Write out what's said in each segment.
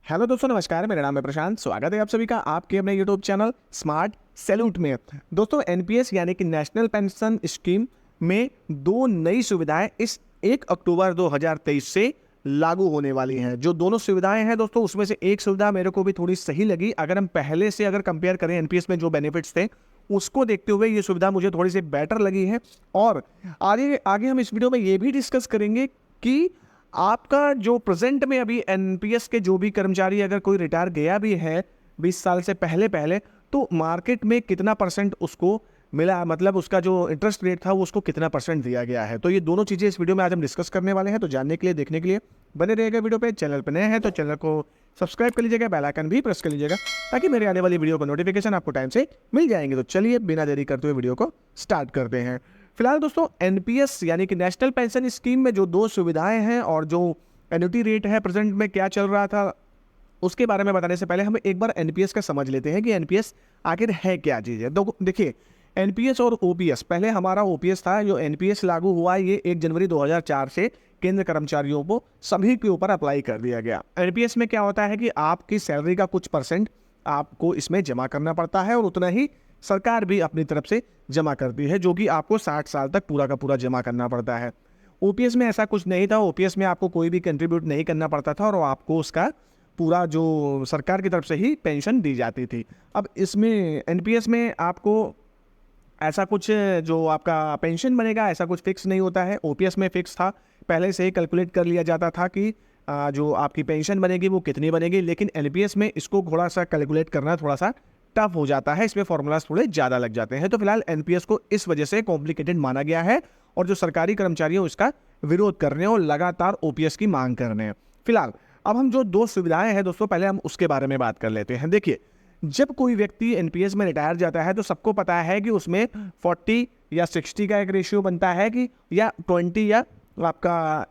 Hello दोस्तों, नमस्कार। मेरा नाम है प्रशांत। स्वागत है आप सभी का आपके अपने यूट्यूब चैनल स्मार्ट सैल्यूट में। दोस्तों, एनपीएस यानी कि नेशनल पेंशन स्कीम में दो नई सुविधाएं इस 1 अक्टूबर 2023 से लागू होने वाली हैं। जो दोनों सुविधाएं हैं दोस्तों, उसमें से एक सुविधा मेरे को भी थोड़ी सही लगी। अगर हम पहले से कंपेयर करें एनपीएस में जो बेनिफिट्स थे उसको देखते हुए ये सुविधा मुझे थोड़ी सी बेटर लगी है। और आगे आगे हम इस वीडियो में ये भी डिस्कस करेंगे कि आपका जो प्रेजेंट में अभी एनपीएस के जो भी कर्मचारी अगर कोई रिटायर गया भी है 20 साल से पहले पहले, तो मार्केट में कितना परसेंट उसको मिला, मतलब उसका जो इंटरेस्ट रेट था वो उसको कितना परसेंट दिया गया है। तो ये दोनों चीज़ें इस वीडियो में आज हम डिस्कस करने वाले हैं। तो जानने के लिए, देखने के लिए बने रहिएगा वीडियो पे। चैनल पर नए हैं तो चैनल को सब्सक्राइब कर लीजिएगा, बेल आइकन भी प्रेस कर लीजिएगा ताकि मेरे आने वाली वीडियो का नोटिफिकेशन आपको टाइम से मिल जाएंगे। तो चलिए बिना देरी करते हुए वीडियो को स्टार्ट करते हैं। फिलहाल दोस्तों, एनपीएस यानी कि नेशनल पेंशन स्कीम में जो दो सुविधाएं हैं और जो एन्युटी रेट है प्रेजेंट में क्या चल रहा था उसके बारे में बताने से पहले हम एक बार एनपीएस का समझ लेते हैं कि एनपीएस आखिर है क्या चीज़ है। तो देखिए, एनपीएस और ओपीएस, पहले हमारा ओपीएस था। जो एनपीएस लागू हुआ ये 1 जनवरी 2004 से केंद्र कर्मचारियों को सभी के ऊपर अप्लाई कर दिया गया। एनपीएस में क्या होता है कि आपकी सैलरी का कुछ परसेंट आपको इसमें जमा करना पड़ता है और उतना ही सरकार भी अपनी तरफ से जमा करती है, जो कि आपको 60 साल तक पूरा का पूरा जमा करना पड़ता है। ओपीएस में ऐसा कुछ नहीं था। ओपीएस में आपको कोई भी कंट्रीब्यूट नहीं करना पड़ता था और आपको उसका पूरा जो सरकार की तरफ से ही पेंशन दी जाती थी। अब इसमें एनपीएस में आपको ऐसा कुछ जो आपका पेंशन बनेगा ऐसा कुछ फिक्स नहीं होता है। ओपीएस में फिक्स था, पहले से ही कैलकुलेट कर लिया जाता था कि जो आपकी पेंशन बनेगी वो कितनी बनेगी। लेकिन एनपीएस में इसको थोड़ा सा कैलकुलेट करना थोड़ा सा टफ हो जाता है, इसमें फॉर्मूलाज थोड़े ज़्यादा लग जाते हैं। तो फिलहाल एनपीएस को इस वजह से कॉम्प्लिकेटेड माना गया है और जो सरकारी कर्मचारी हैं उसका विरोध कर रहे हैं और लगातार ओपीएस की मांग कर रहे हैं। फिलहाल अब हम जो दो सुविधाएं हैं दोस्तों, पहले हम उसके बारे में बात कर लेते हैं। देखिए, जब कोई व्यक्ति एनपीएस में रिटायर जाता है तो सबको पता है कि उसमें 40 या 60 का एक रेशियो बनता है कि या 20 या आपका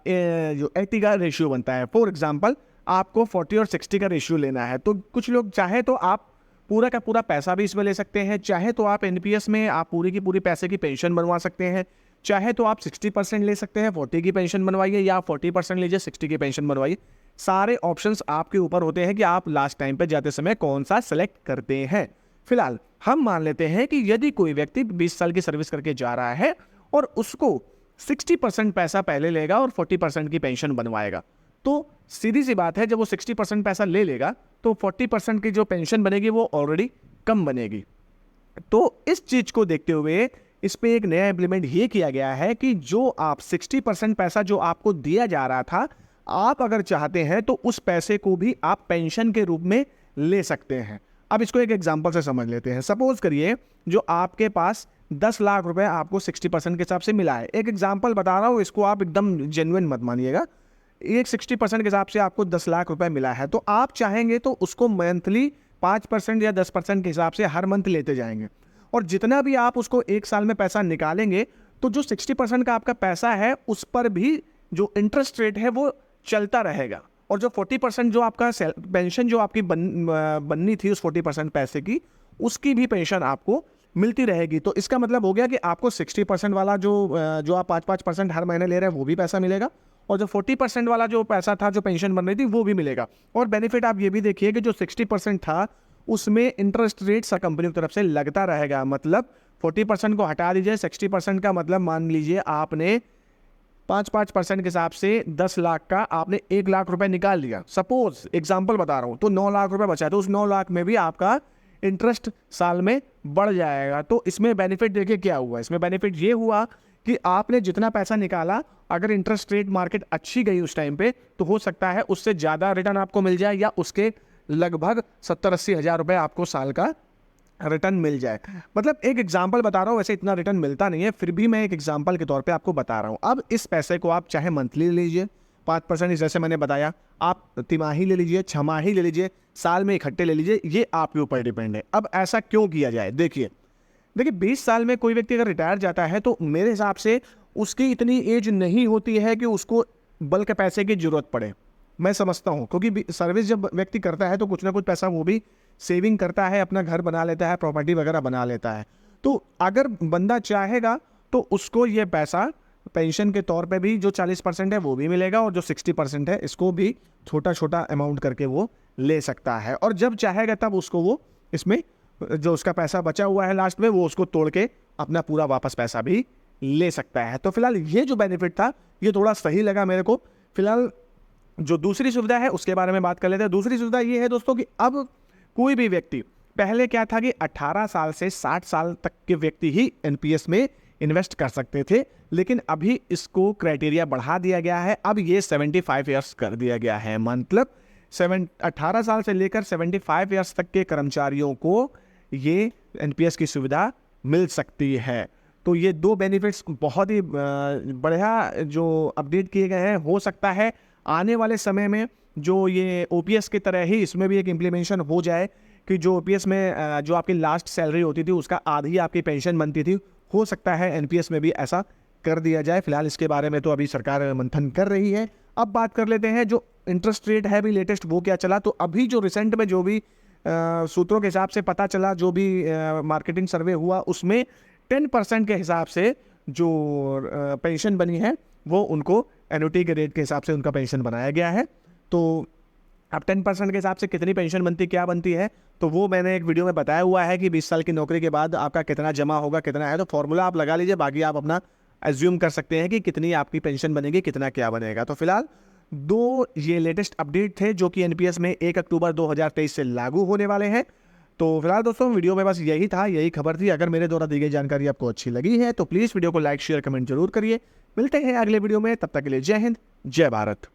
जो 80 का रेशियो बनता है। फॉर एग्जाम्पल, आपको 40 और 60 का रेशियो लेना है। तो कुछ लोग चाहे तो आप पूरा का पूरा पैसा भी इसमें ले सकते हैं, चाहे तो आप एनपीएस में आप पूरी की पूरी पैसे की पेंशन बनवा सकते हैं, चाहे तो आप 60% ले सकते हैं, 40 की पेंशन बनवाइए, या 40% लीजिए, 60 की पेंशन बनवाइए। सारे ऑप्शंस आपके ऊपर होते हैं कि आप लास्ट टाइम पे जाते समय कौन सा सेलेक्ट करते हैं। फिलहाल हम मान लेते हैं कि यदि कोई व्यक्ति 20 साल की सर्विस करके जा रहा है और उसको 60% पैसा पहले लेगा और 40% की पेंशन बनवाएगा, तो सीधी सी बात है, जब वो 60% पैसा ले लेगा तो 40% की जो पेंशन बनेगी वो ऑलरेडी कम बनेगी। तो इस चीज को देखते हुए इस पे एक नया इंप्लीमेंट ये किया गया है कि जो आप 60% पैसा जो आपको दिया जा रहा था, आप अगर चाहते हैं तो उस पैसे को भी आप पेंशन के रूप में ले सकते हैं। अब इसको एक एग्जांपल से समझ लेते हैं। सपोज करिए जो आपके पास 10 लाख रुपए आपको 60% के हिसाब से मिला है। एक एग्जांपल बता रहा हूँ, इसको आप एकदम जेन्युइन मत मानिएगा। एक 60% के हिसाब से आपको 10 लाख रुपए मिला है, तो आप चाहेंगे तो उसको मंथली 5% या 10% के हिसाब से हर मंथ लेते जाएंगे। और जितना भी आप उसको एक साल में पैसा निकालेंगे तो जो 60% का आपका पैसा है उस पर भी जो इंटरेस्ट रेट है वो चलता रहेगा। और जो 40% जो आपका पेंशन जो आपकी बननी थी उस 40% पैसे की, उसकी भी पेंशन आपको मिलती रहेगी। तो इसका मतलब हो गया कि आपको 60% वाला जो आप 5% हर महीने ले रहे हैं वो भी पैसा मिलेगा, और जो 40% वाला जो पैसा था जो पेंशन बन रही थी वो भी मिलेगा। और बेनिफिट आप ये भी देखिए कि जो 60% था उसमें इंटरेस्ट रेट सब कंपनी की तरफ से लगता रहेगा। मतलब 40% को हटा दीजिए, 60% का मतलब मान लीजिए आपने 5% के हिसाब से 10 लाख का आपने 1 लाख रुपए निकाल लिया, सपोज एग्जांपल बता रहा हूँ, तो 9 लाख रुपए बचा। तो उस 9 लाख में भी आपका इंटरेस्ट साल में बढ़ जाएगा। तो इसमें बेनिफिट देखिए क्या हुआ। इसमें बेनिफिट ये हुआ कि आपने जितना पैसा निकाला, अगर इंटरेस्ट रेट मार्केट अच्छी गई उस टाइम पे, तो हो सकता है उससे ज़्यादा रिटर्न आपको मिल जाए या उसके लगभग 70-80 हज़ार रुपये आपको साल का रिटर्न मिल जाए। मतलब एक एग्जांपल बता रहा हूँ, वैसे इतना रिटर्न मिलता नहीं है, फिर भी मैं एक एग्जांपल के तौर पे आपको बता रहा हूँ। अब इस पैसे को आप चाहे मंथली ले लीजिए 5%, जैसे मैंने बताया, आप तिमाही ले लीजिए, छमाही ले लीजिए, साल में इकट्ठे ले लीजिए, ये आपके ऊपर डिपेंड है। अब ऐसा क्यों किया जाए, देखिए 20 साल में कोई व्यक्ति अगर रिटायर जाता है तो मेरे हिसाब से उसकी इतनी एज नहीं होती है कि उसको बल्क पैसे की जरूरत पड़े। मैं समझता हूँ, क्योंकि सर्विस जब व्यक्ति करता है तो कुछ ना कुछ पैसा वो भी सेविंग करता है, अपना घर बना लेता है, प्रॉपर्टी वगैरह बना लेता है। तो अगर बंदा चाहेगा तो उसको ये पैसा पेंशन के तौर पे भी जो 40% है वो भी मिलेगा, और जो 60% है इसको भी छोटा छोटा अमाउंट करके वो ले सकता है, और जब चाहेगा तब उसको वो इसमें जो उसका पैसा बचा हुआ है लास्ट में वो उसको तोड़ के अपना पूरा वापस पैसा भी ले सकता है। तो फिलहाल ये जो बेनिफिट था ये थोड़ा सही लगा मेरे को। फिलहाल जो दूसरी सुविधा है उसके बारे में बात कर लेते हैं। दूसरी सुविधा ये है दोस्तों कि अब कोई भी व्यक्ति, पहले क्या था कि 18 साल से 60 साल तक के व्यक्ति ही एनपीएस में इन्वेस्ट कर सकते थे, लेकिन अभी इसको क्राइटेरिया बढ़ा दिया गया है। अब ये 75 ईयर्स कर दिया गया है, मतलब 18 साल से लेकर 75 ईयर्स तक के कर्मचारियों को ये एनपीएस की सुविधा मिल सकती है। तो ये दो बेनिफिट्स बहुत ही बढ़िया जो अपडेट किए गए हैं। हो सकता है आने वाले समय में जो ये ओपीएस की तरह ही इसमें भी एक इम्प्लीमेंटेशन हो जाए कि जो ओपीएस में जो आपकी लास्ट सैलरी होती थी उसका आधी आपकी पेंशन बनती थी, हो सकता है एनपीएस में भी ऐसा कर दिया जाए। फिलहाल इसके बारे में तो अभी सरकार मंथन कर रही है। अब बात कर लेते हैं जो इंटरेस्ट रेट है भी लेटेस्ट वो क्या चला। तो अभी जो रिसेंट में जो भी सूत्रों के हिसाब से पता चला, जो भी मार्केटिंग सर्वे हुआ उसमें 10% के हिसाब से जो पेंशन बनी है वो उनको एन्युटी के रेट के हिसाब से उनका पेंशन बनाया गया है। तो अब 10% के हिसाब से कितनी पेंशन बनती क्या बनती है तो वो मैंने एक वीडियो में बताया हुआ है कि 20 साल की नौकरी के बाद आपका कितना जमा होगा, कितना है। तो फॉर्मूला आप लगा लीजिए, बाकी आप अपना एज्यूम कर सकते हैं कि कितनी आपकी पेंशन बनेगी, कितना क्या बनेगा। तो फिलहाल दो ये लेटेस्ट अपडेट थे जो कि एनपीएस में 1 अक्टूबर 2023 से लागू होने वाले हैं। तो फिलहाल दोस्तों वीडियो में बस यही था, यही खबर थी। अगर मेरे द्वारा दी गई जानकारी आपको अच्छी लगी है तो प्लीज़ वीडियो को लाइक शेयर कमेंट जरूर करिए। मिलते हैं अगले वीडियो में, तब तक के लिए जय हिंद जय भारत।